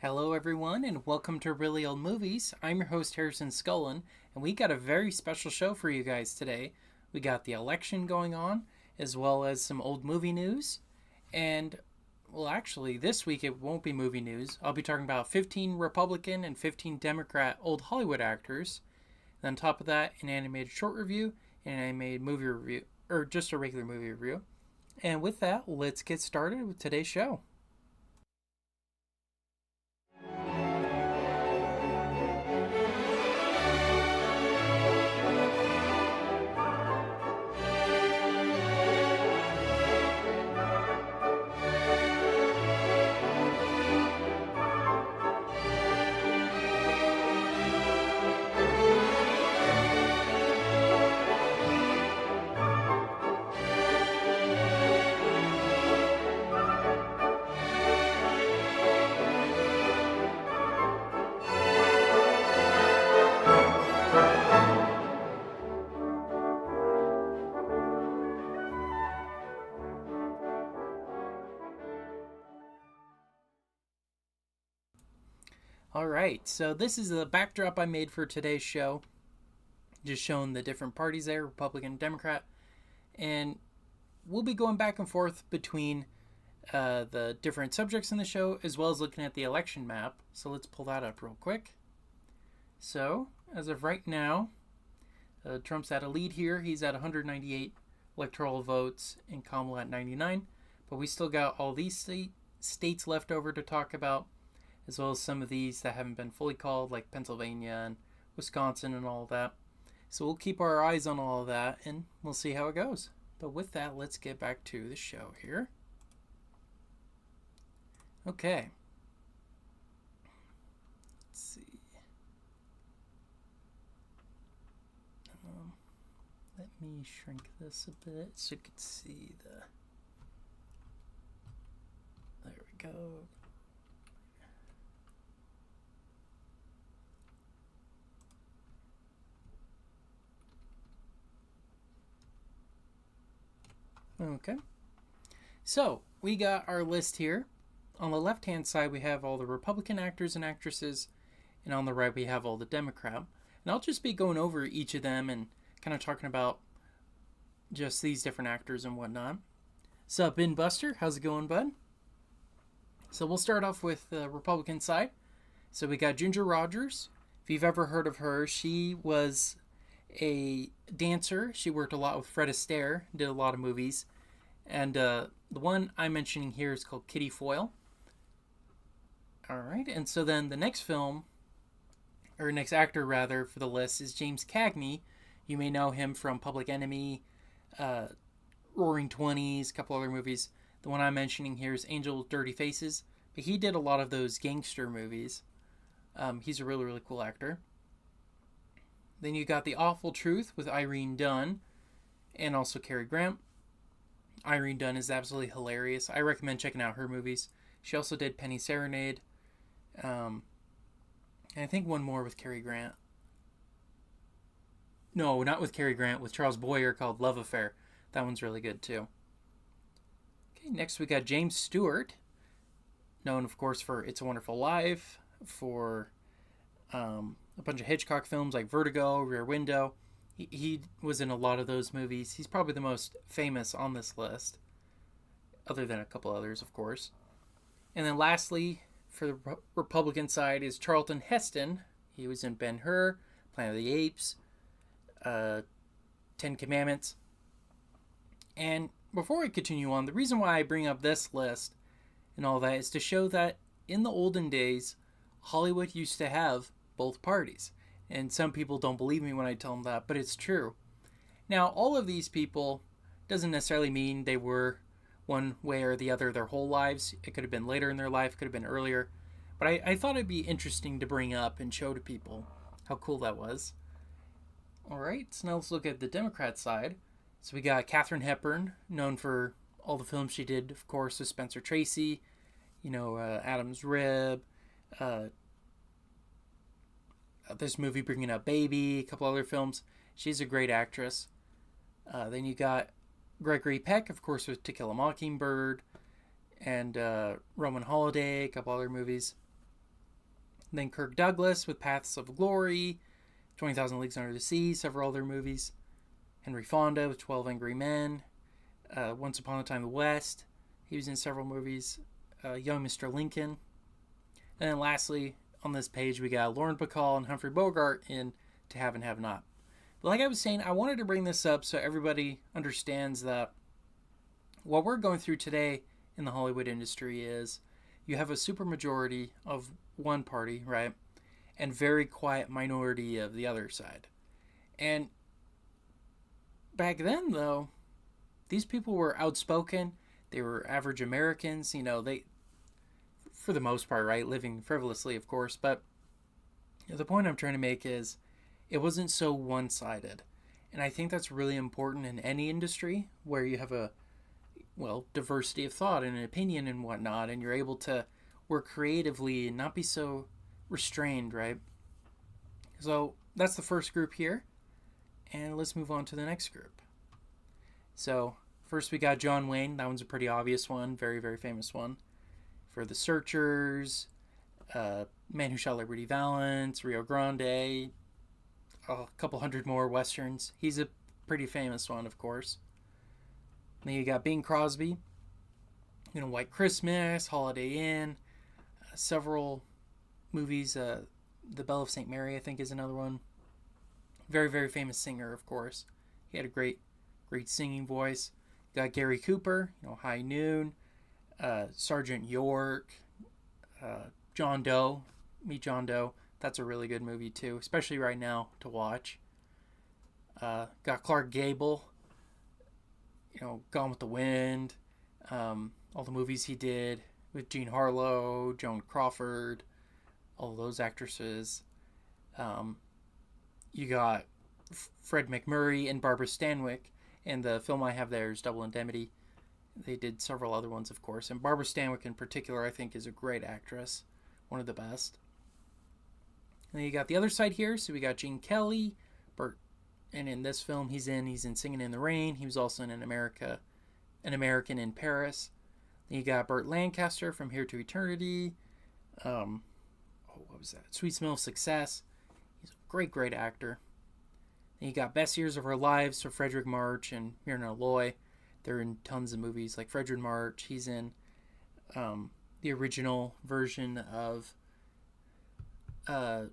Hello, everyone, and welcome to Really Old Movies. I'm your host, Harrison Scullin, and we got a very special show for you guys today. We got the election going on, as well as some old movie news. And, well, actually, this week it won't be movie news. I'll be talking about 15 Republican and 15 Democrat old Hollywood actors. And on top of that, an animated short review, and an animated movie review, or just a regular movie review. And with that, let's get started with today's show. All right, so this is the backdrop I made for today's show, just showing the different parties there, Republican, Democrat, and we'll be going back and forth between the different subjects in the show, as well as looking at the election map. So let's pull that up real quick. So, as of right now, Trump's at a lead here. He's at 198 electoral votes and Kamala at 99, but we still got all these states left over to talk about, as well as some of these that haven't been fully called, like Pennsylvania and Wisconsin and all of that. So we'll keep our eyes on all of that, and we'll see how it goes. But with that, let's get back to the show here. Okay. Let's see. Let me shrink this a bit so you can see the... There we go. Okay, so we got our list here. On the left hand side we have all the Republican actors and actresses, and on the right we have all the Democrat. And I'll just be going over each of them and kind of talking about just these different actors and whatnot. Sup, Ben Buster? How's it going, bud? So we'll start off with the Republican side. So we got Ginger Rogers. If you've ever heard of her, she was a dancer. She worked a lot with Fred Astaire, did a lot of movies. And the one I'm mentioning here is called Kitty Foyle. Alright, and so then the next film, or next actor rather, for the list is James Cagney. You may know him from Public Enemy, Roaring Twenties, a couple other movies. The one I'm mentioning here is Angel with Dirty Faces. But he did a lot of those gangster movies. He's a really, really cool actor. Then you got The Awful Truth with Irene Dunne and also Cary Grant. Irene Dunne is absolutely hilarious. I recommend checking out her movies. She also did Penny Serenade. And I think one more with Cary Grant. No, not with Cary Grant, with Charles Boyer, called Love Affair. That one's really good too. Okay, next we got James Stewart, known of course for It's a Wonderful Life, for a bunch of Hitchcock films like Vertigo, Rear Window. He was in a lot of those movies. He's probably the most famous on this list, other than a couple others, of course. And then lastly, for the Republican side, is Charlton Heston. He was in Ben-Hur, Planet of the Apes, Ten Commandments. And before we continue on, the reason why I bring up this list and all that is to show that in the olden days, Hollywood used to have both parties. And some people don't believe me when I tell them that, but it's true. Now, all of these people doesn't necessarily mean they were one way or the other their whole lives. It could have been later in their life, could have been earlier. But I thought it'd be interesting to bring up and show to people how cool that was. Alright, so now let's look at the Democrat side. So we got Katharine Hepburn, known for all the films she did, of course, with Spencer Tracy, Adam's Rib, this movie Bringing Up Baby, a couple other films. She's a great actress. Then you got Gregory Peck, of course, with To Kill a Mockingbird, and Roman Holiday, a couple other movies. then Kirk Douglas with Paths of Glory, 20,000 Leagues Under the Sea, several other movies. Henry Fonda with 12 Angry Men, Once Upon a Time in the West. He was in several movies. Young Mr. Lincoln. And then lastly, on this page, we got Lauren Bacall and Humphrey Bogart in To Have and Have Not. But like I was saying, I wanted to bring this up so everybody understands that what we're going through today in the Hollywood industry is you have a supermajority of one party, right? And very quiet minority of the other side. And back then, though, these people were outspoken. They were average Americans. They, for the most part, right, living frivolously, of course. But the point I'm trying to make is it wasn't so one-sided. And I think that's really important in any industry where you have a, diversity of thought and an opinion and whatnot, and you're able to work creatively and not be so restrained, right? So that's the first group here. And let's move on to the next group. So first we got John Wayne. That one's a pretty obvious one. Very, very famous one. For The Searchers, Man Who Shot Liberty Valance, Rio Grande, a couple hundred more westerns. He's a pretty famous one, of course. Then you got Bing Crosby. White Christmas, Holiday Inn, several movies. The Belle of St. Mary, I think, is another one. Very, very famous singer, of course. He had a great singing voice. You got Gary Cooper, High Noon, Sergeant York, John Doe, Meet John Doe. That's a really good movie too, especially right now to watch. Got Clark Gable, Gone with the Wind, all the movies he did with Jean Harlow, Joan Crawford, all those actresses. You got Fred McMurray and Barbara Stanwyck, and the film I have there is Double Indemnity. They did several other ones, of course, and Barbara Stanwyck in particular, I think, is a great actress, one of the best. And then you got the other side here, so we got Gene Kelly, Burt, and in this film he's in Singing in the Rain. He was also in An American in Paris. Then you got Burt Lancaster from Here to Eternity. What was that? Sweet Smell of Success. He's a great actor. Then you got Best Years of Our Lives, so Frederick March and Myrna Loy. They're in tons of movies, like Frederick March. He's in the original version of what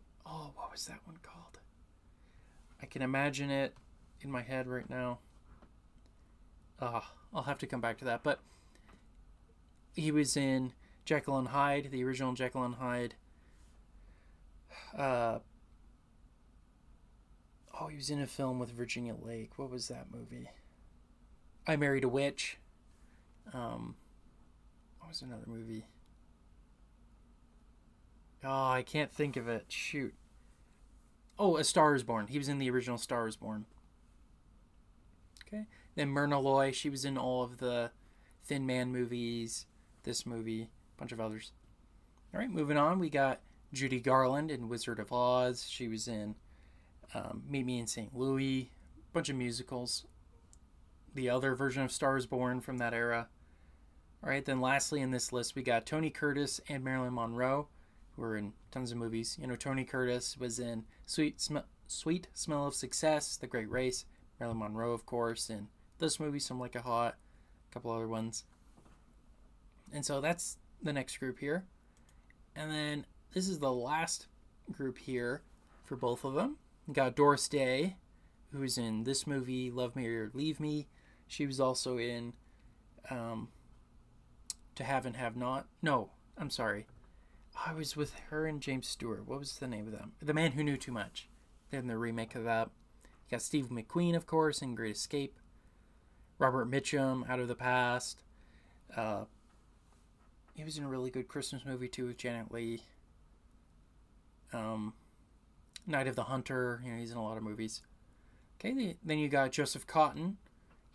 was that one called? I can imagine it in my head right now. I'll have to come back to that. But he was in Jekyll and Hyde, the original Jekyll and Hyde. He was in a film with Virginia Lake. What was that movie? I Married a Witch. What was another movie? I can't think of it. Shoot. A Star is Born. He was in the original Star is Born. Okay. Then Myrna Loy. She was in all of the Thin Man movies. This movie. A bunch of others. All right, moving on. We got Judy Garland in Wizard of Oz. She was in Meet Me in St. Louis. A bunch of musicals. The other version of Star is Born from that era. All right, then lastly in this list, we got Tony Curtis and Marilyn Monroe, who were in tons of movies. Tony Curtis was in Sweet Smell of Success, The Great Race. Marilyn Monroe, of course, in this movie, Some Like It Hot, a couple other ones. And so that's the next group here. And then this is the last group here for both of them. We got Doris Day, who's in this movie, Love Me or Leave Me. She was also in To Have and Have Not. No, I'm sorry. I was with her and James Stewart. What was the name of them? The Man Who Knew Too Much. They're in the remake of that. You got Steve McQueen, of course, in Great Escape. Robert Mitchum, Out of the Past. He was in a really good Christmas movie, too, with Janet Leigh. Night of the Hunter. He's in a lot of movies. Okay, then you got Joseph Cotten.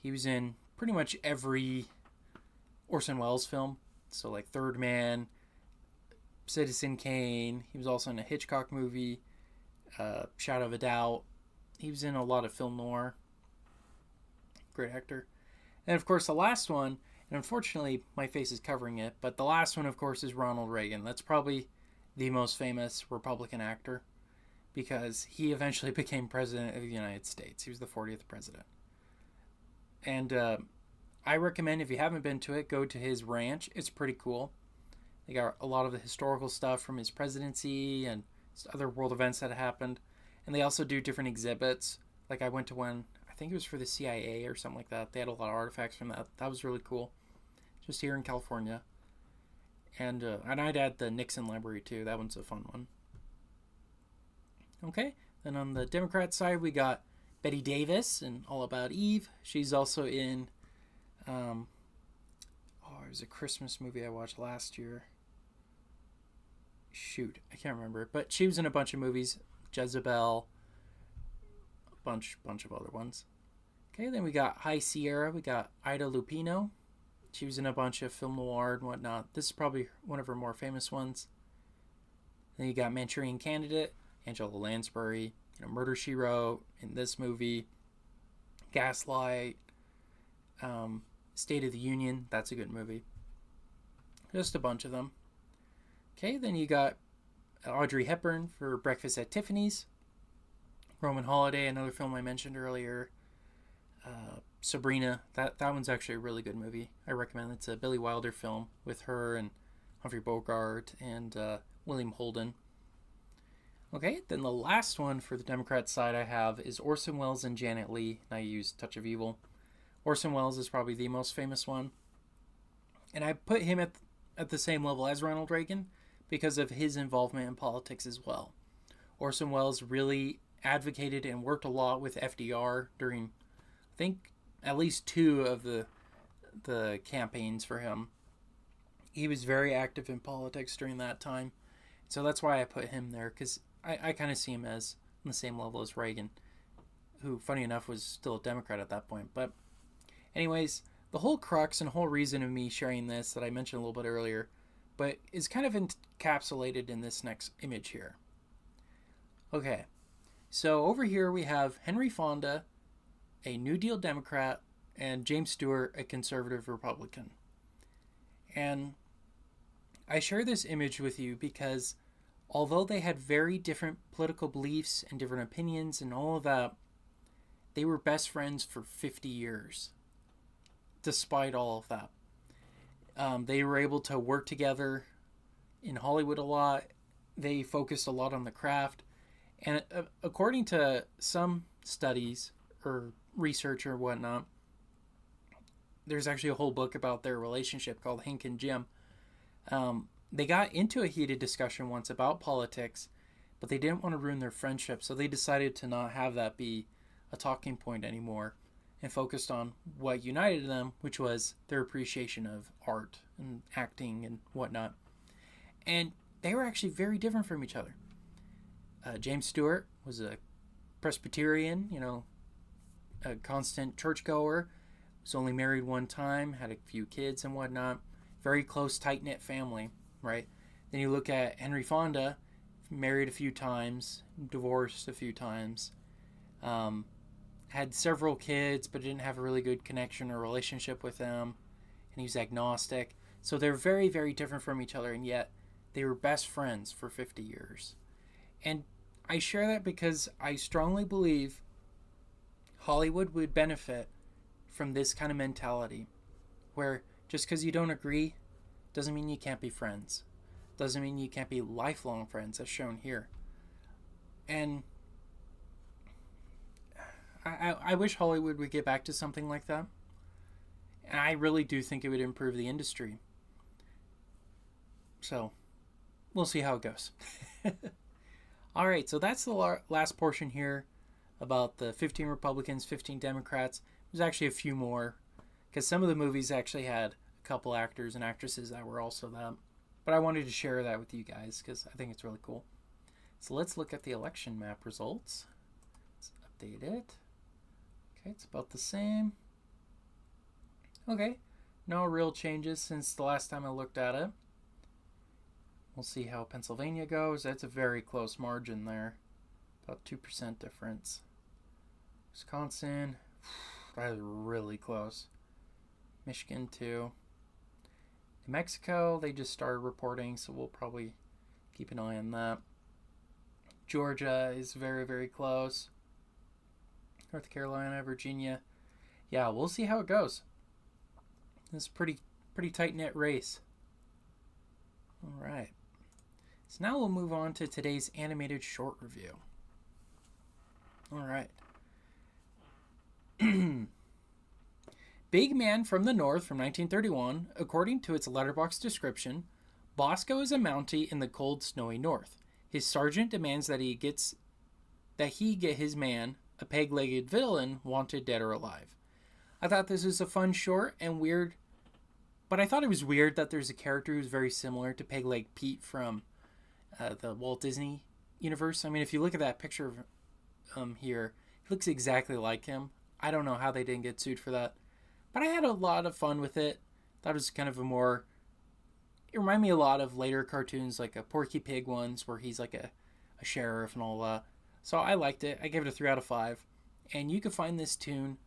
He was in pretty much every Orson Welles film. So, like Third Man, Citizen Kane. He was also in a Hitchcock movie, Shadow of a Doubt. He was in a lot of film noir. Great actor. And, of course, the last one, and unfortunately my face is covering it, but the last one, of course, is Ronald Reagan. That's probably the most famous Republican actor because he eventually became president of the United States. He was the 40th president. And I recommend, if you haven't been to it, go to his ranch. It's pretty cool. They got a lot of the historical stuff from his presidency and other world events that happened. And they also do different exhibits. Like I went to one, I think it was for the CIA or something like that. They had a lot of artifacts from that. That was really cool. Just here in California. And I'd add the Nixon Library too. That one's a fun one. Okay, then on the Democrat side, we got Betty Davis in All About Eve. She's also in, it was a Christmas movie I watched last year. Shoot, I can't remember. But she was in a bunch of movies. Jezebel, a bunch of other ones. Okay, then we got High Sierra. We got Ida Lupino. She was in a bunch of film noir and whatnot. This is probably one of her more famous ones. Then you got Manchurian Candidate, Angela Lansbury, Murder, She Wrote, in this movie, Gaslight, State of the Union. That's a good movie. Just a bunch of them. Okay, then you got Audrey Hepburn for Breakfast at Tiffany's, Roman Holiday, another film I mentioned earlier, Sabrina. That one's actually a really good movie. I recommend it. It's a Billy Wilder film with her and Humphrey Bogart and William Holden. Okay, then the last one for the Democrat side I have is Orson Welles and Janet Leigh. I use Touch of Evil. Orson Welles is probably the most famous one. And I put him at the same level as Ronald Reagan because of his involvement in politics as well. Orson Welles really advocated and worked a lot with FDR during, I think, at least two of the campaigns for him. He was very active in politics during that time. So that's why I put him there, because I kind of see him as on the same level as Reagan, who, funny enough, was still a Democrat at that point. But anyways, the whole crux and whole reason of me sharing this that I mentioned a little bit earlier, but is kind of encapsulated in this next image here. Okay, so over here we have Henry Fonda, a New Deal Democrat, and James Stewart, a conservative Republican. And I share this image with you because although they had very different political beliefs and different opinions and all of that, they were best friends for 50 years, despite all of that. They were able to work together in Hollywood a lot. They focused a lot on the craft. And according to some studies or research or whatnot, there's actually a whole book about their relationship called Hank and Jim. They got into a heated discussion once about politics, but they didn't want to ruin their friendship, so they decided to not have that be a talking point anymore and focused on what united them, which was their appreciation of art and acting and whatnot. And they were actually very different from each other. James Stewart was a Presbyterian, a constant churchgoer, was only married one time, had a few kids and whatnot. Very close, tight-knit family, right? Then you look at Henry Fonda, married a few times, divorced a few times, had several kids, but didn't have a really good connection or relationship with them, and he was agnostic. So they're very, very different from each other, and yet they were best friends for 50 years. And I share that because I strongly believe Hollywood would benefit from this kind of mentality, where just because you don't agree doesn't mean you can't be friends. Doesn't mean you can't be lifelong friends, as shown here. And I wish Hollywood would get back to something like that. And I really do think it would improve the industry. So, we'll see how it goes. All right, so that's the last portion here about the 15 Republicans, 15 Democrats. There's actually a few more, because some of the movies actually had a couple actors and actresses that were also them. But I wanted to share that with you guys because I think it's really cool. So let's look at the election map results. Let's update it. Okay, it's about the same. Okay, no real changes since the last time I looked at it. We'll see how Pennsylvania goes. That's a very close margin there. About 2% difference. Wisconsin, that is really close. Michigan too. New Mexico, they just started reporting, so we'll probably Keep an eye on that. Georgia is very, very close. North Carolina, Virginia. Yeah, we'll see how it goes. It's a pretty tight-knit race. All right. So now we'll move on to today's animated short review. All right. Big Man from the North from 1931. According to its letterbox description, Bosco is a Mountie in the cold, snowy North. His sergeant demands that he get his man, a peg-legged villain, wanted dead or alive. I thought this was a fun short and weird, but I thought it was weird that there's a character who's very similar to Peg-Leg Pete from the Walt Disney universe. I mean, if you look at that picture of here, he looks exactly like him. I don't know how they didn't get sued for that, but I had a lot of fun with it. Thought it was kind of it reminded me a lot of later cartoons, like a Porky Pig ones, where he's like a sheriff and all that. So I liked it. I gave it a 3 out of 5. And you can find this tune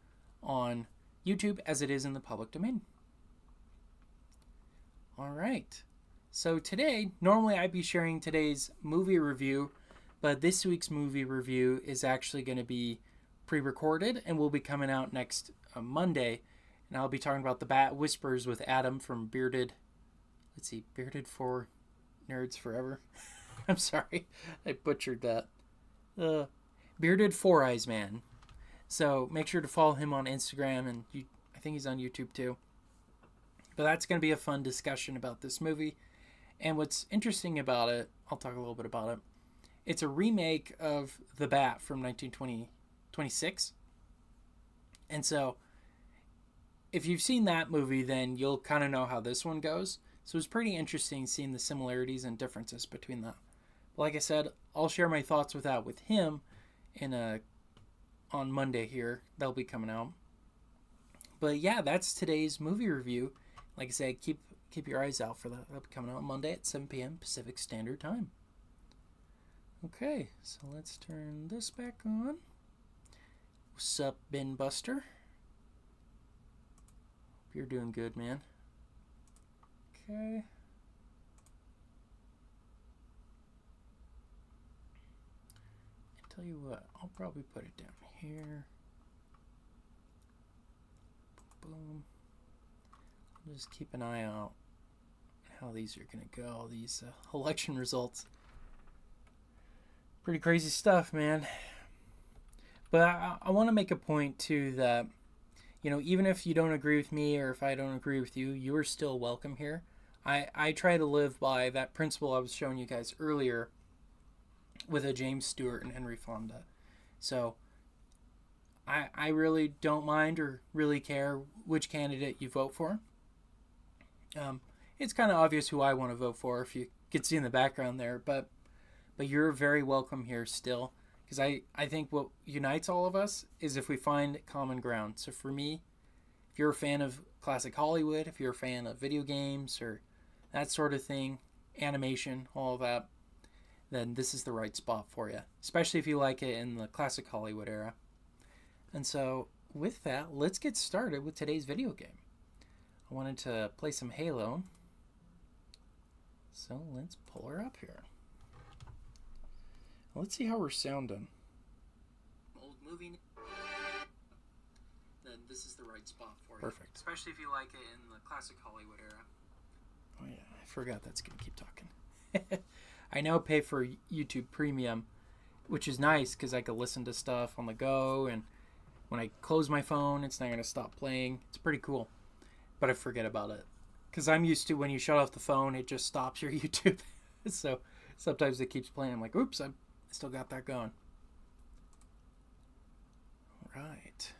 on YouTube as it is in the public domain. All right. So today, normally I'd be sharing today's movie review, but this week's movie review is actually going to be pre-recorded and will be coming out next Monday. And I'll be talking about The Bat Whispers with Adam from Bearded for Nerds Forever. I'm sorry, I butchered that. Bearded Four Eyes Man. So make sure to follow him on Instagram, and I think he's on YouTube too. But that's going to be a fun discussion about this movie. And what's interesting about it, I'll talk a little bit about it. It's a remake of The Bat from 1926. And so if you've seen that movie, then you'll kind of know how this one goes. So it's pretty interesting seeing the similarities and differences between them. But like I said, I'll share my thoughts with him on Monday here. That'll be coming out. But yeah, that's today's movie review. Like I said, keep your eyes out for that. That'll be coming out Monday at 7 p.m. Pacific Standard Time. Okay, so let's turn this back on. What's up, Ben Buster? Hope you're doing good, man. Okay. I tell you what, I'll probably put it down here. Boom. I'll just keep an eye out how these are going to go, these election results. Pretty crazy stuff, man. But I want to make a point, too, that, you know, even if you don't agree with me or if I don't agree with you, you are still welcome here. I try to live by that principle I was showing you guys earlier with a James Stewart and Henry Fonda. So I really don't mind or really care which candidate you vote for. It's kind of obvious who I want to vote for if you can see in the background there, but you're very welcome here still, because I think what unites all of us is if we find common ground. So for me, if you're a fan of classic Hollywood, if you're a fan of video games or that sort of thing, animation, all of that, then this is the right spot for you, especially if you like it in the classic Hollywood era. And so with that, let's get started with today's video game. I wanted to play some Halo, so let's pull her up here. Let's see how we're sounding. Old movie. Then this is the right spot for you. Perfect. Especially if you like it in the classic Hollywood era. Oh yeah, I forgot that's gonna keep talking. I now pay for YouTube Premium, which is nice because I can listen to stuff on the go, and when I close my phone, it's not gonna stop playing. It's pretty cool, but I forget about it because I'm used to when you shut off the phone, it just stops your YouTube. So sometimes it keeps playing. I'm like, oops, I still got that going. All right.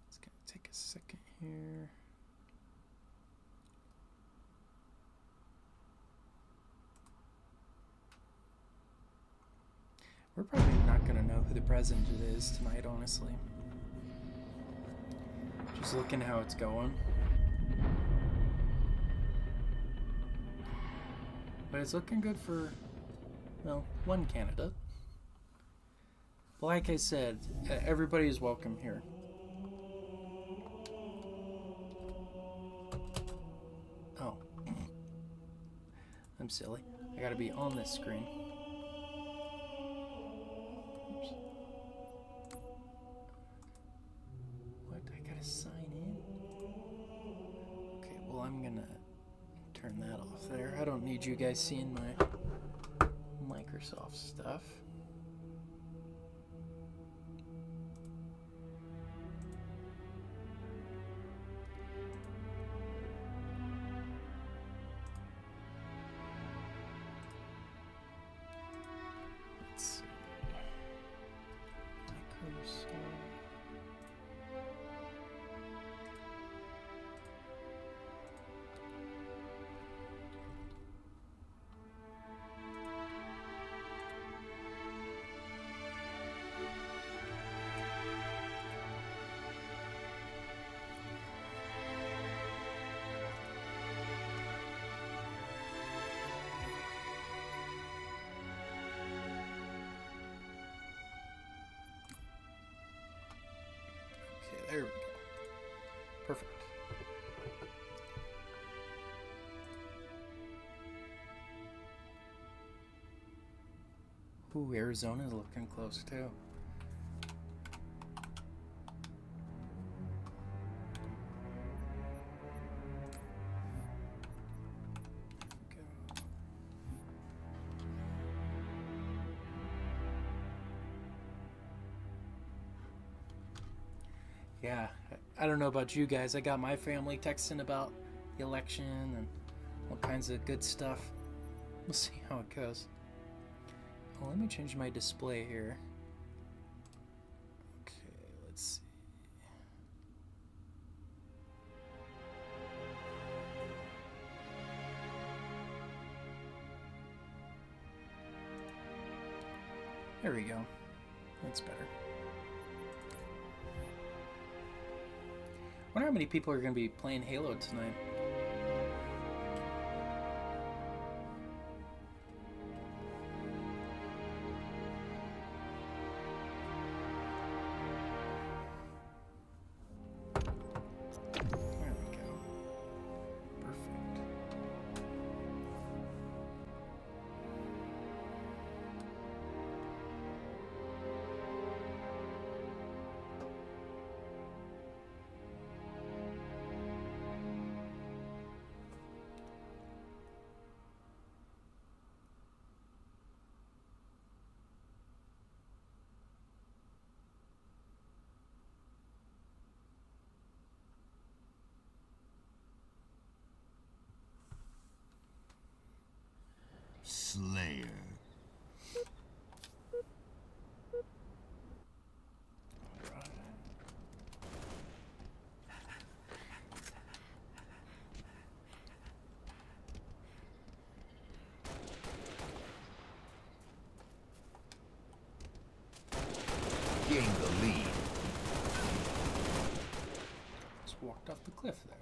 It's going to take a second here. We're probably not going to know who the president is tonight, honestly. Just looking how it's going. But it's looking good for, well, one candidate. Like I said, everybody is welcome here. Oh. I'm silly. I gotta be on this screen. Oops. What? I gotta sign in? Okay, well, I'm gonna turn that off there. I don't need you guys seeing my Microsoft stuff. Let's see. Microsoft. Okay, there we go. Perfect. Ooh, Arizona's looking close too. Yeah, I don't know about you guys. I got my family texting about the election and all kinds of good stuff. We'll see how it goes. Well, let me change my display here. Okay, let's see. There we go. That's better. I wonder how many people are going to be playing Halo tonight. There we go. Perfect. Slayer. Gain the lead. Just walked off the cliff there.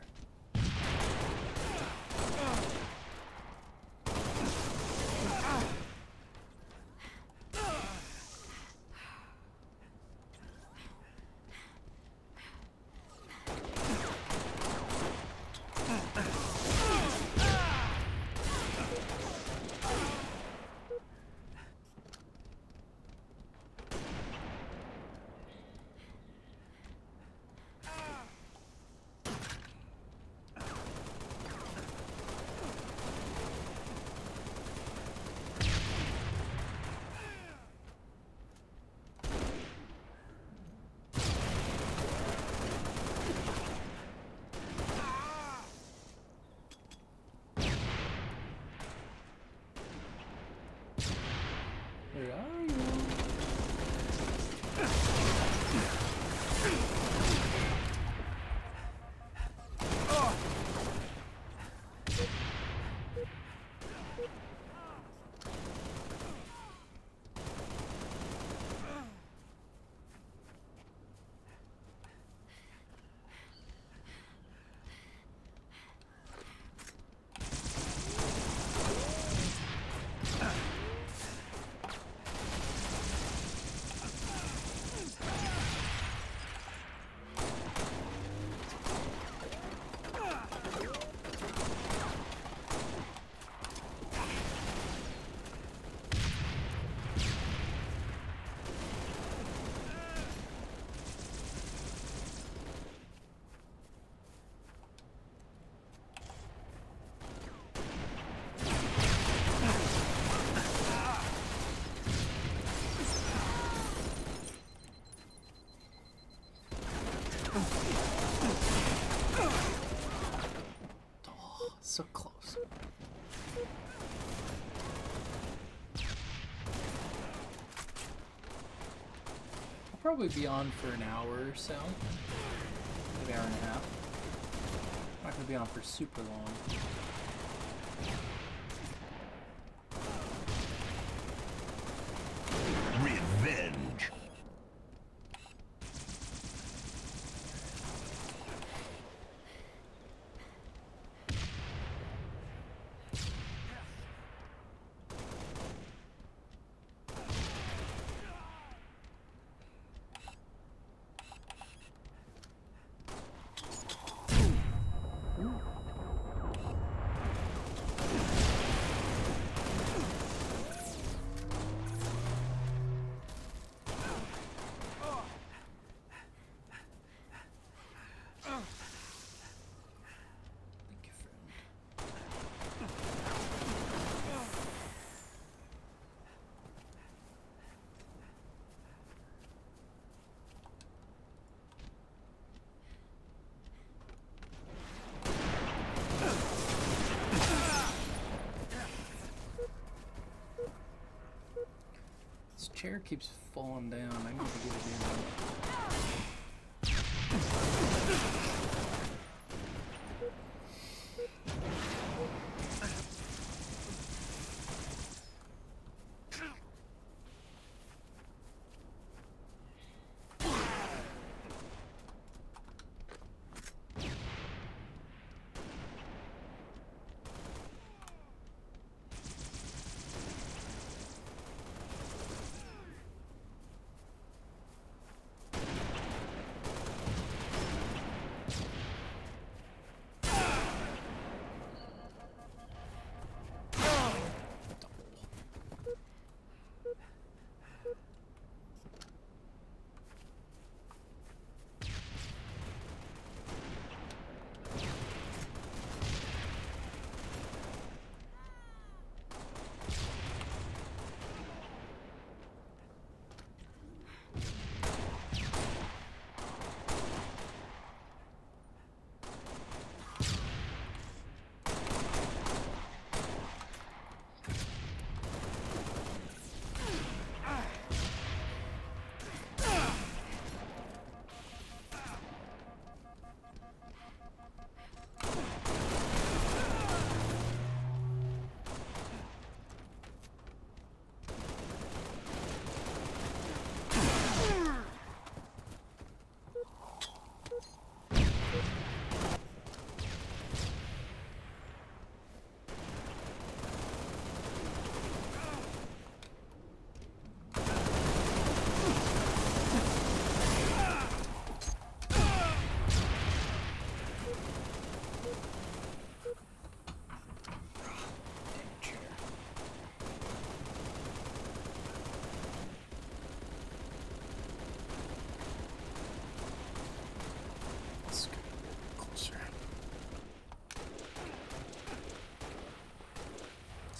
probably be on for an hour or so. Maybe hour and a half. Not going to be on for super long. Revenge. Thank you, friend. This chair keeps falling down. I need to get it in.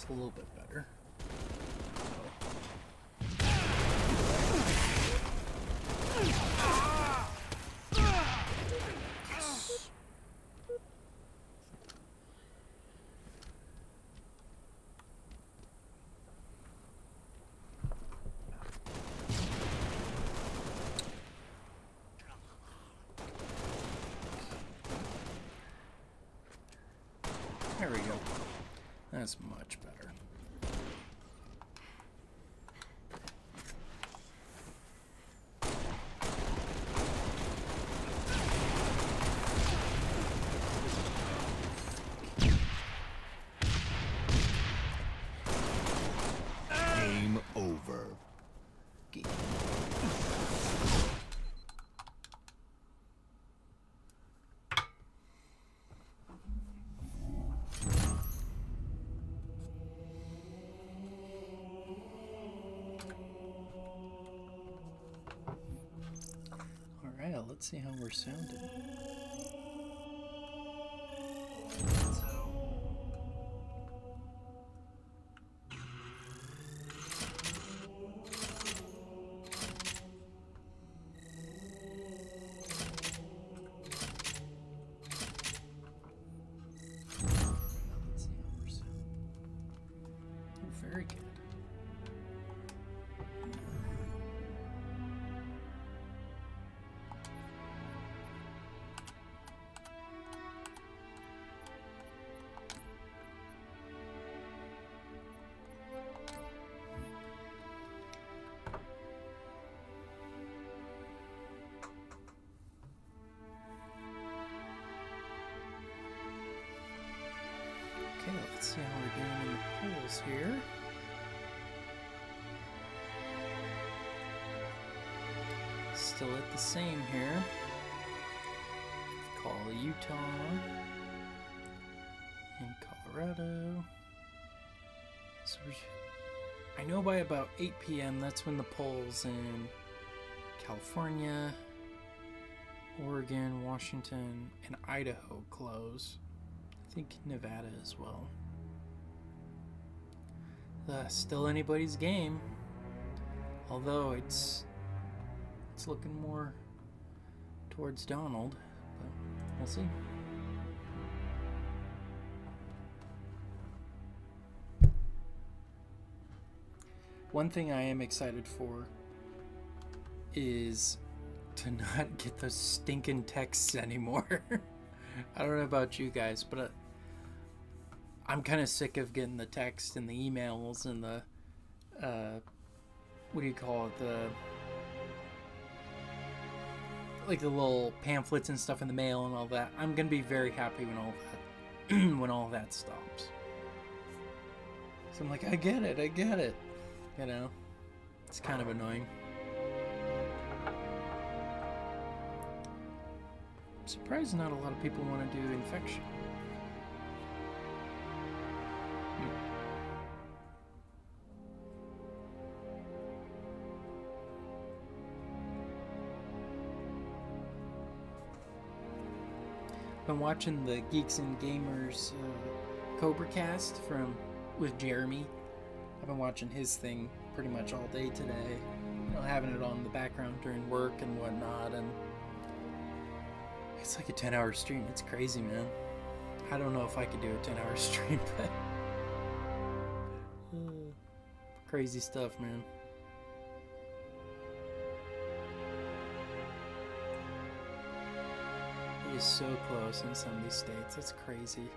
A little bit better. There we go. That's much better. Game over. Alright, let's see how we're sounding. Very good. polls here. Still at the same here. Call Utah and Colorado. So I know by about 8 p.m. that's when the polls in California, Oregon, Washington, and Idaho close. I think Nevada as well. Still anybody's game, although it's looking more towards Donald, but we'll see. One thing I am excited for is to not get those stinking texts anymore. I don't know about you guys, but I'm kind of sick of getting the text and the emails and the what do you call it, the little pamphlets and stuff in the mail and all that. I'm gonna be very happy when all that when all that stops. So I'm like, I get it. You know, it's kind of annoying. I'm surprised not a lot of people want to do infection. Been watching the Geeks and Gamers Cobra Cast with Jeremy. I've been watching his thing pretty much all day today. You know, having it on the background during work and whatnot, and it's like a 10-hour stream. It's crazy, man. I don't know if I could do a 10-hour stream, but crazy stuff, man. It is so close in some of these states. It's crazy.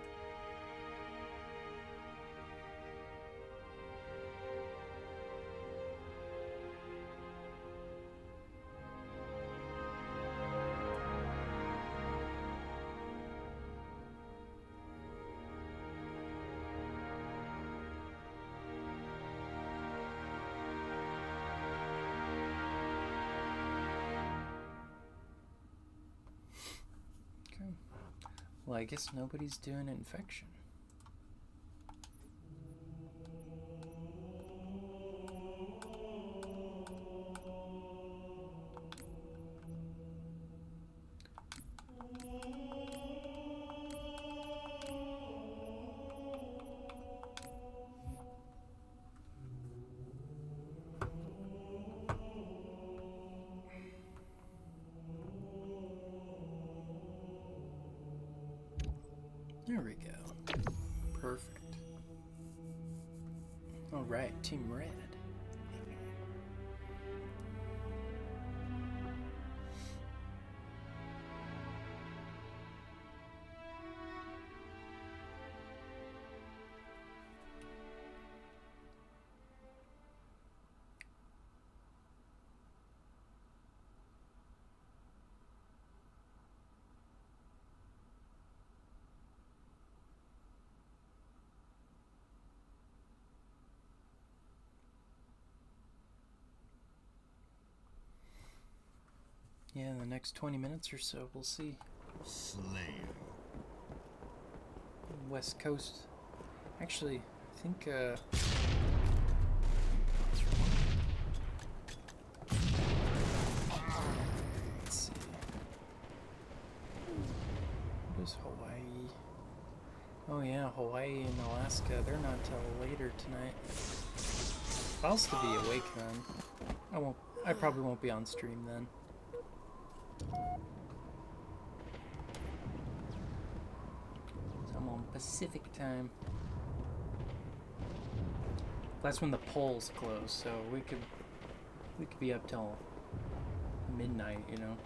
Well, I guess nobody's doing infection. There we go. Perfect. Alright, Team Red. Yeah, in the next 20 minutes or so, we'll see. Slayer. West Coast. Actually, I think, let's see. What is Hawaii? Oh yeah, Hawaii and Alaska, they're not till later tonight. I'll still be awake then. I probably won't be on stream then. So I'm on Pacific time. That's when the polls close, so we could be up till midnight, you know.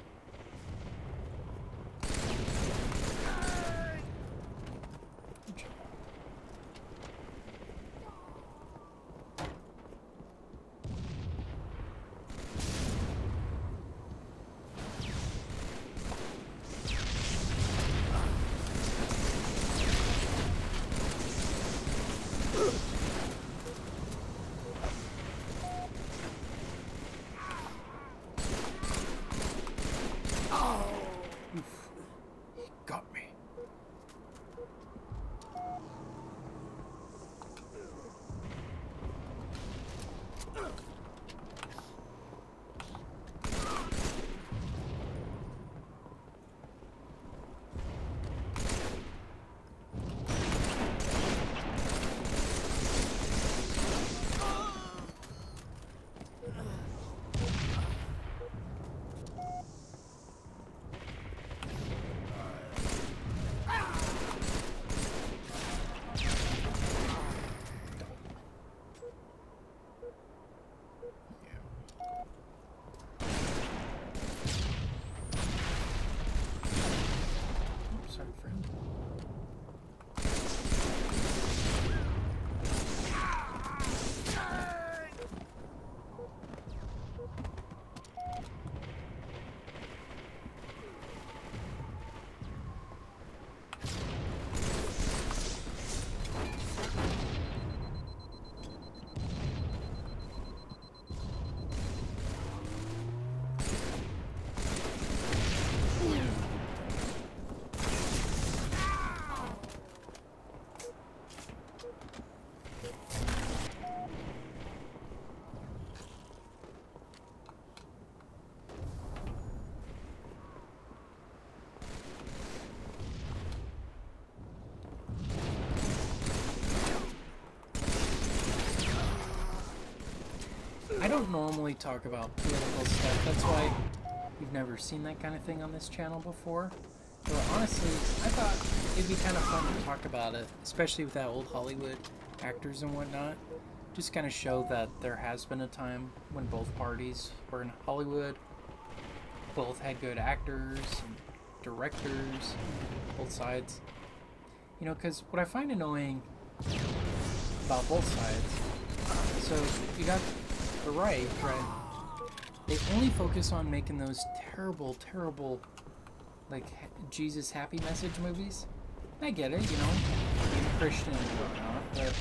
don't normally talk about political stuff. That's why you've never seen that kind of thing on this channel before. But honestly, I thought it'd be kind of fun to talk about it, especially with that old Hollywood actors and whatnot. Just kind of show that there has been a time when both parties were in Hollywood. Both had good actors and directors, both sides. You know, because what I find annoying about both sides, so you got the right? They only focus on making those terrible, like, Jesus happy message movies. I get it, you know, being Christian and whatnot, but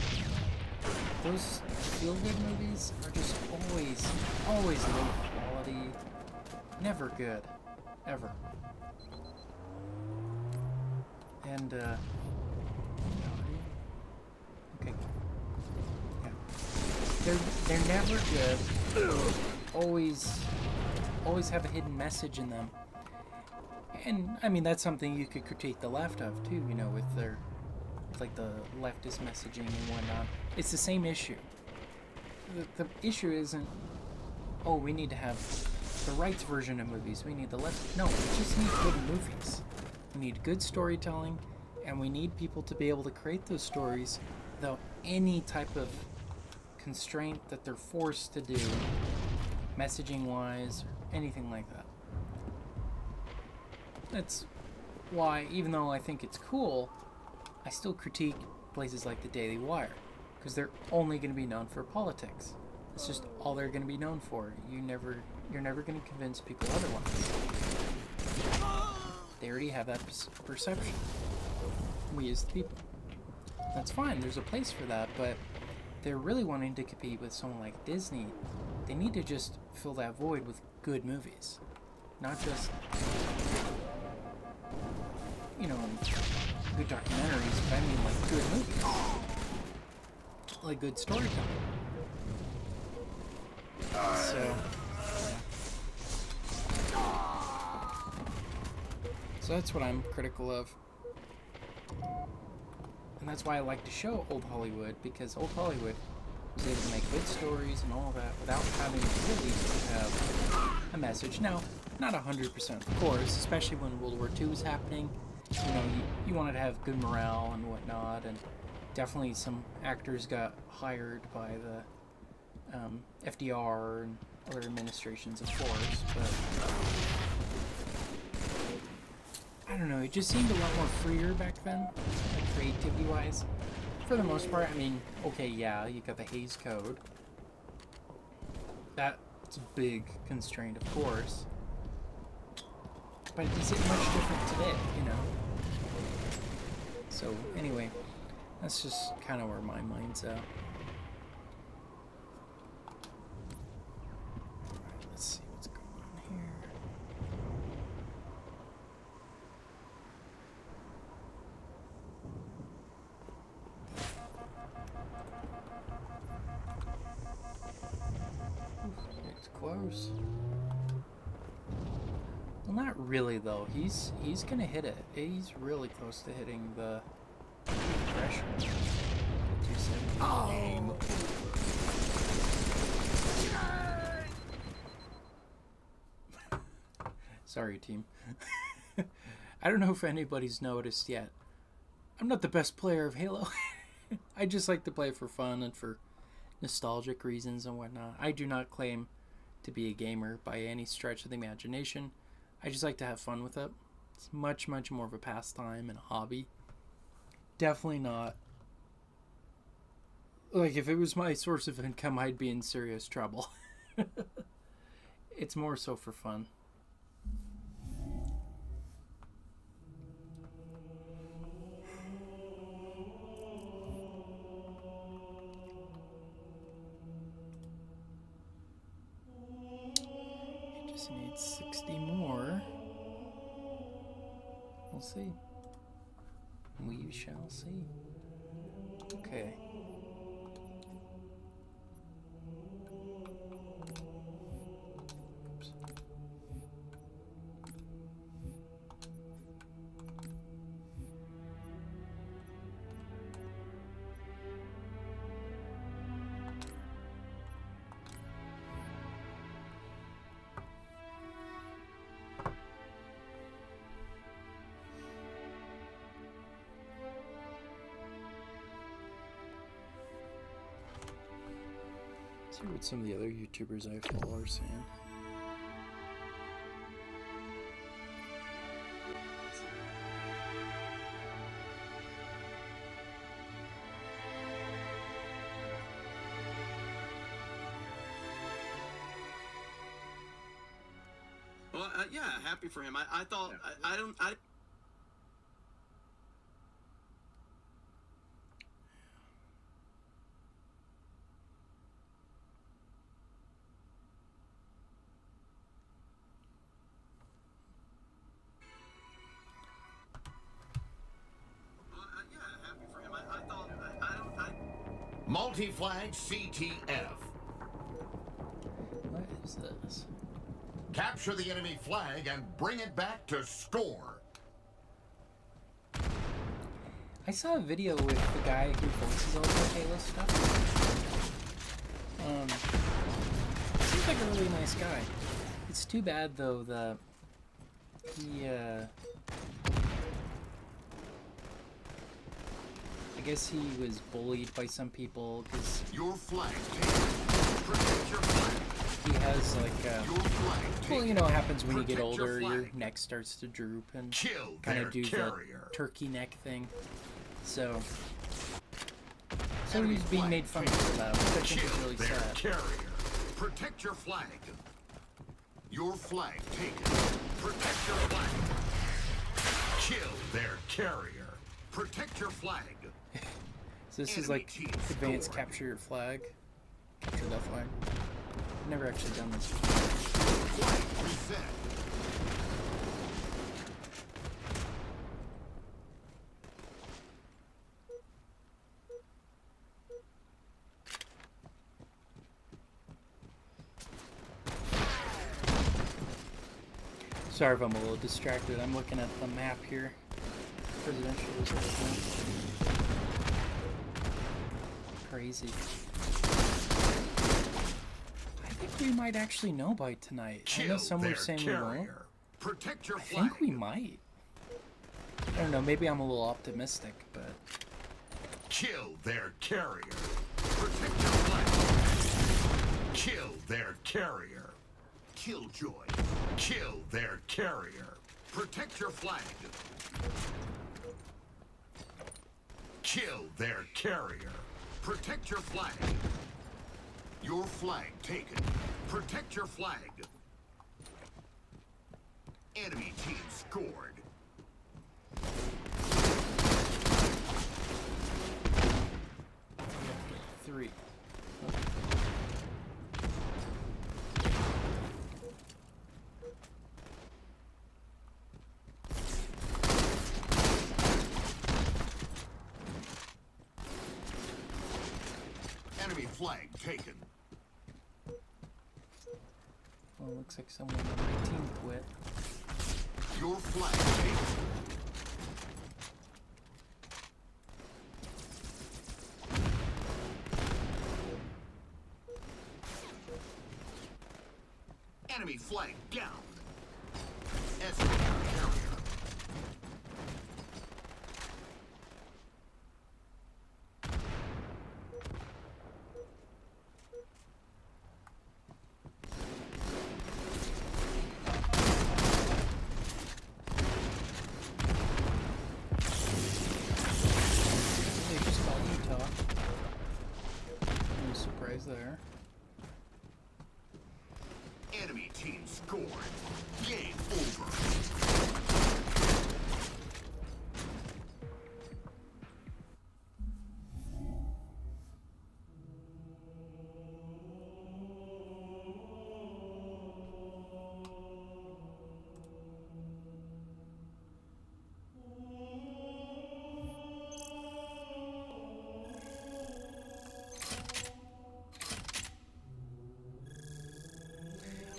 those feel-good movies are just always low quality, never good, ever. And, okay, yeah, they're never good. Always have a hidden message in them. And I mean, that's something you could critique the left of too, you know, with like the leftist messaging and whatnot. It's the same issue. The issue isn't, oh, we need to have the right's version of movies. We need the left. No, we just need good movies. We need good storytelling, and we need people to be able to create those stories without any type of constraint that they're forced to do, messaging-wise, or anything like that. That's why, even though I think it's cool, I still critique places like the Daily Wire, because they're only going to be known for politics. It's just all they're going to be known for. You're never going to convince people otherwise. They already have that perception. We as the people. That's fine. There's a place for that, but they're really wanting to compete with someone like Disney. They need to just fill that void with good movies, not just, you know, good documentaries, but I mean like good movies, like good storytelling. So that's what I'm critical of. And that's why I like to show old Hollywood, because old Hollywood was able to make good stories and all that without having really to have a message. Now, not 100%, of course, especially when World War II was happening. You know, you wanted to have good morale and whatnot, and definitely some actors got hired by the FDR and other administrations, of course, but I don't know, it just seemed a lot more freer back then, like creativity-wise. For the most part, I mean, okay, yeah, you got the Hays Code. That's a big constraint, of course. But is it much different today, you know? So, anyway, that's just kind of where my mind's at. Alright, let's see what's going on here. It's close. Well, not really though. He's gonna hit it. He's really close to hitting the threshold. 270. Oh. Sorry, team. I don't know if anybody's noticed yet. I'm not the best player of Halo. I just like to play for fun and for nostalgic reasons and whatnot. I do not claim to be a gamer by any stretch of the imagination. I just like to have fun with it. It's much more of a pastime and a hobby. Definitely not. Like, if it was my source of income, I'd be in serious trouble. It's more so for fun. Just need 60 more. We'll see. We shall see. Okay. Oops. See what some of the other YouTubers I follow are saying. Well, yeah, happy for him. I thought I don't. Yeah, happy for him. I thought I don't. Multi-flag CTF. What is this? Capture the enemy flag and bring it back to score. I saw a video with the guy who voices all the Halo stuff. Seems like a really nice guy. It's too bad though that he I guess he was bullied by some people because Your flag taken. Protect your flag. he has like Your flag taken. well, you know what happens when you get Protect your older, your flag. neck starts to droop and Kill kind their of do carrier. the turkey neck thing. So Enemy he's being flag made fun of taken. for that, which I think Kill is really their sad. carrier. Protect your flag. Your flag taken. Protect your flag. Kill their carrier. Protect your flag. So this is Enemy like team advanced scored. capture your flag. Capture that flag. I've never actually done this. Flag reset. Sorry if I'm a little distracted. I'm looking at the map here. Presidential reserve. Crazy. I think we might actually know by tonight. I know Kill some were their saying we won't. carrier. Protect your I flag. think we might. I don't know, maybe I'm a little optimistic, but Kill their carrier. Protect your flag. Kill their carrier. Killjoy. Kill their carrier. Protect your flag. Kill their carrier. Protect your flag. Your flag taken. Protect your flag. Enemy team scored. three. Enemy flag taken. Well, it looks like someone on my team quit. Your flag taken. Enemy flag down. Escort carrier. They just called Utah. No surprise there. Enemy team scored. Game over.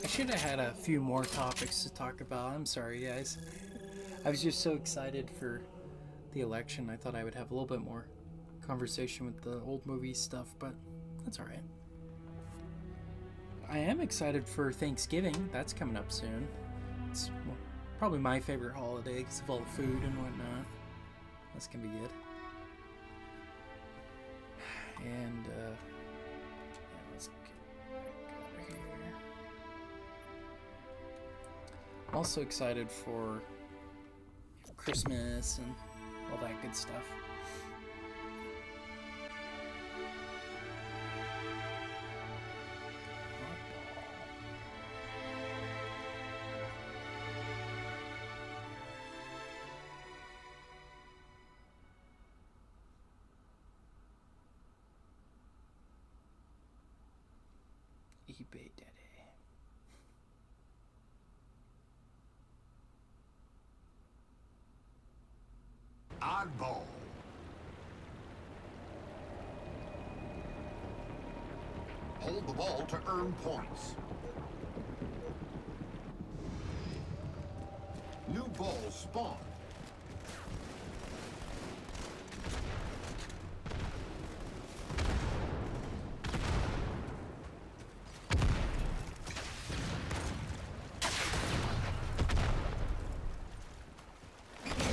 I should have had a few more topics to talk about. I'm sorry, guys. I was just so excited for the election. I thought I would have a little bit more conversation with the old movie stuff, but that's alright. I am excited for Thanksgiving. That's coming up soon. It's probably my favorite holiday because of all the food and whatnot. That's gonna be good. And, yeah, let's I'm also excited for Christmas and all that good stuff. eBay Daddy. Oddball. Hold the ball to earn points. New ball spawned.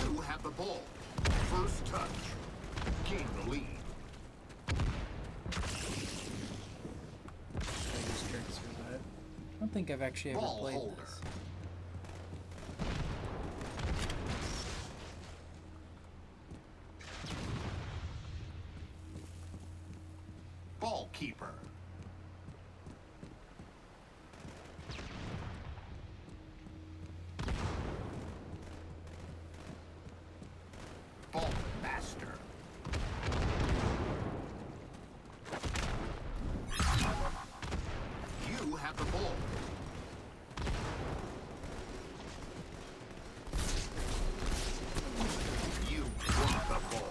You have the ball. First touch. Gain the lead. I don't think I've actually ever Ball played holder. this. Ball keeper. Ball master. You have the ball. You drop the ball.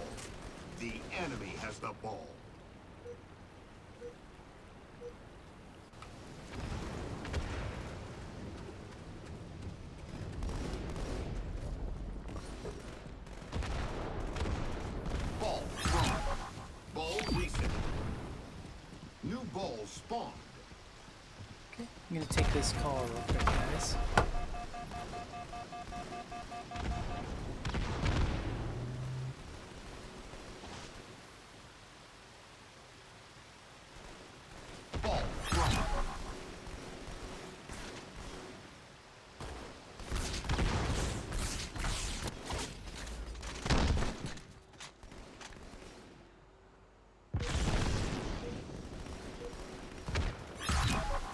The enemy has the ball. Ball thrown. Ball reset. New ball spawned. Okay, I'm gonna take this call real quick, guys. Ball thrown.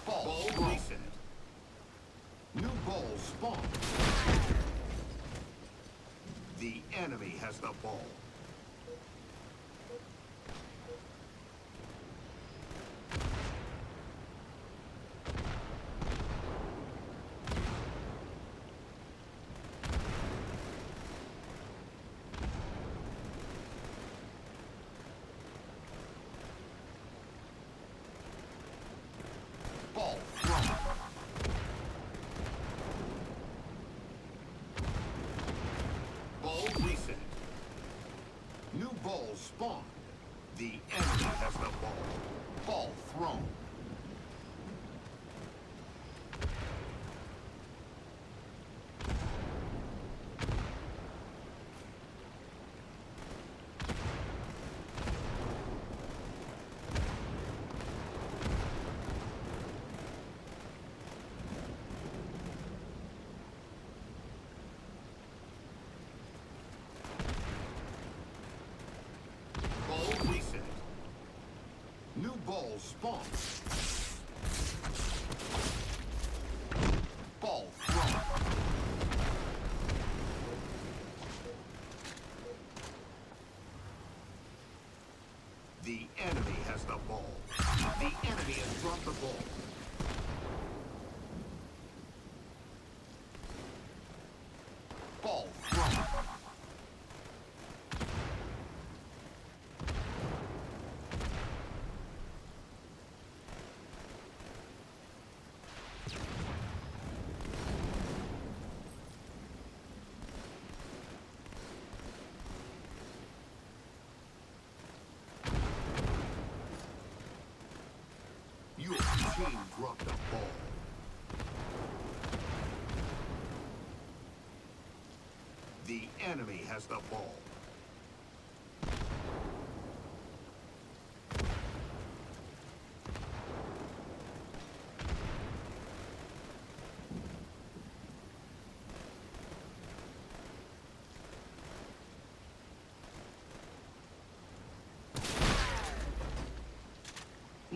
Ball reset. New ball spawned. The enemy has the ball. Ball thrown. Ball reset. New ball spawned. The enemy has the ball. Ball thrown. Ball reset. New ball spawned. Ball thrown. The enemy has the ball. The enemy has dropped the ball. Ball thrown. Your team dropped the ball. The enemy has the ball.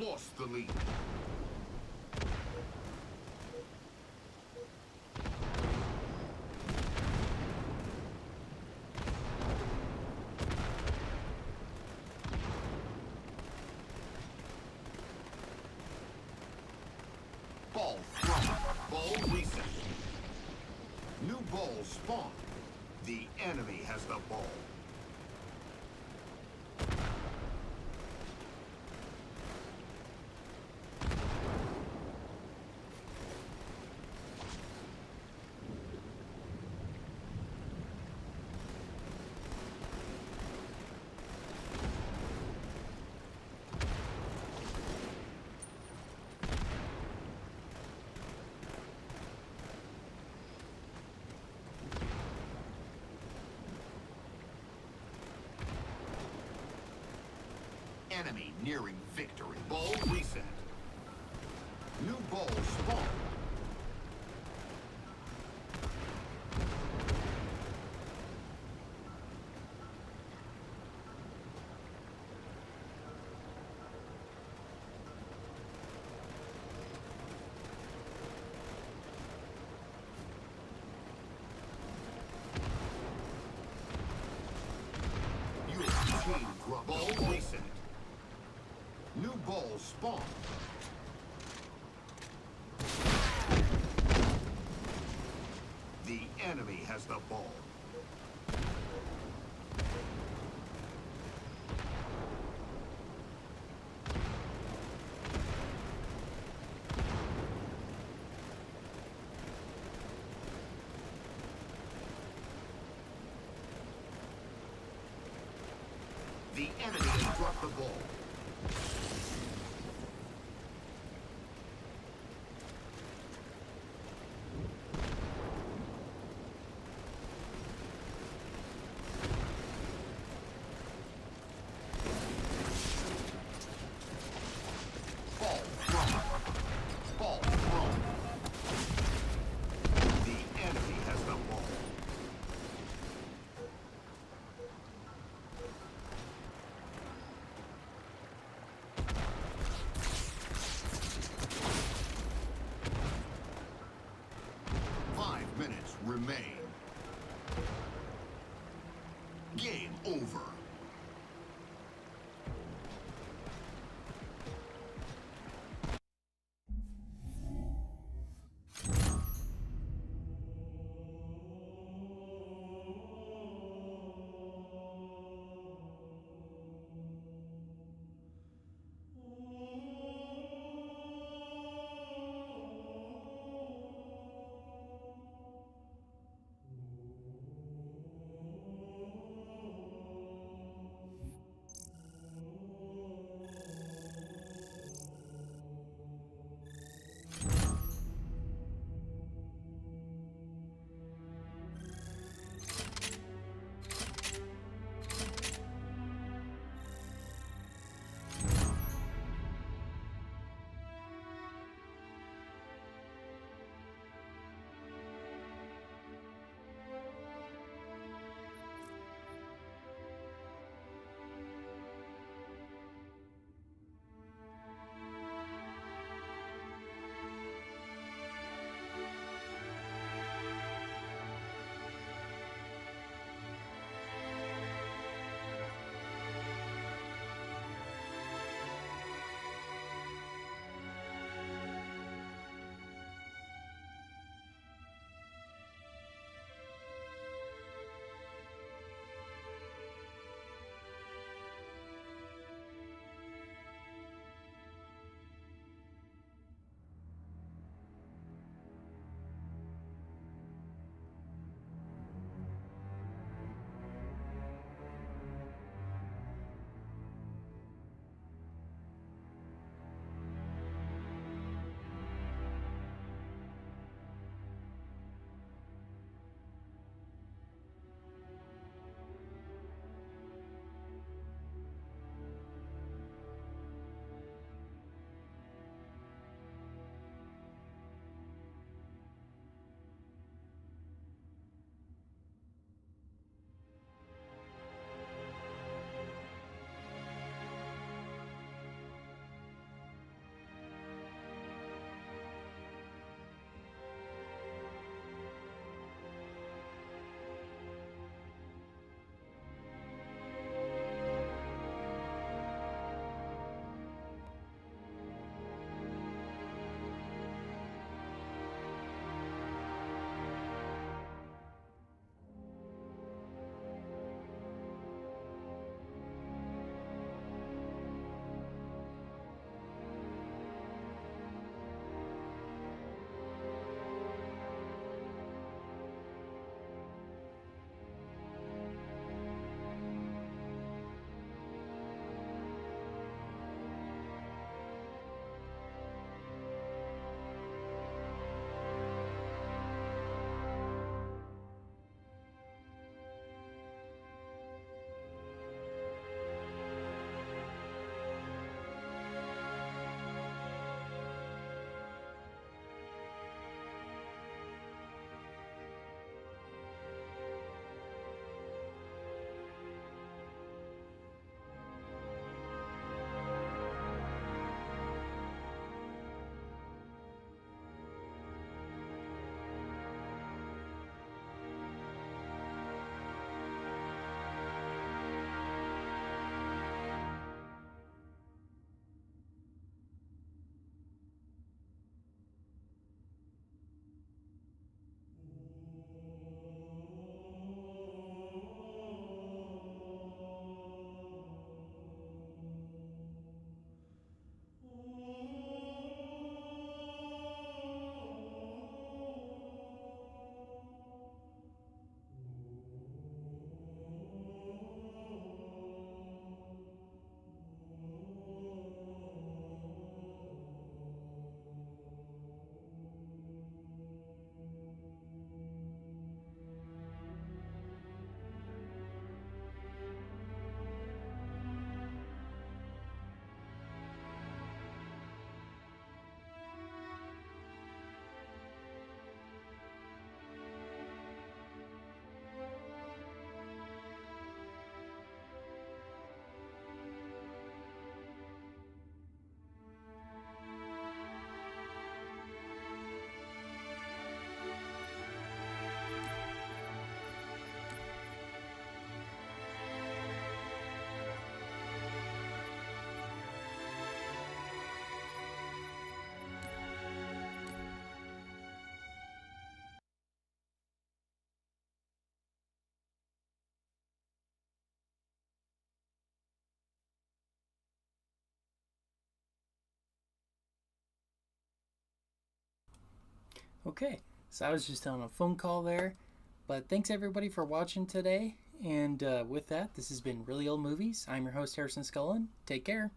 lost the lead. Ball thrown. Ball reset. New ball spawned. The enemy has the ball. Enemy nearing victory. Ball reset. New ball spawned. Your team grub. Ball reset. New ball spawned. The enemy has the ball. The enemy has dropped the ball. Okay, so I was just on a phone call there. But thanks everybody for watching today. And with that, this has been Really Old Movies. I'm your host, Harrison Scullin. Take care.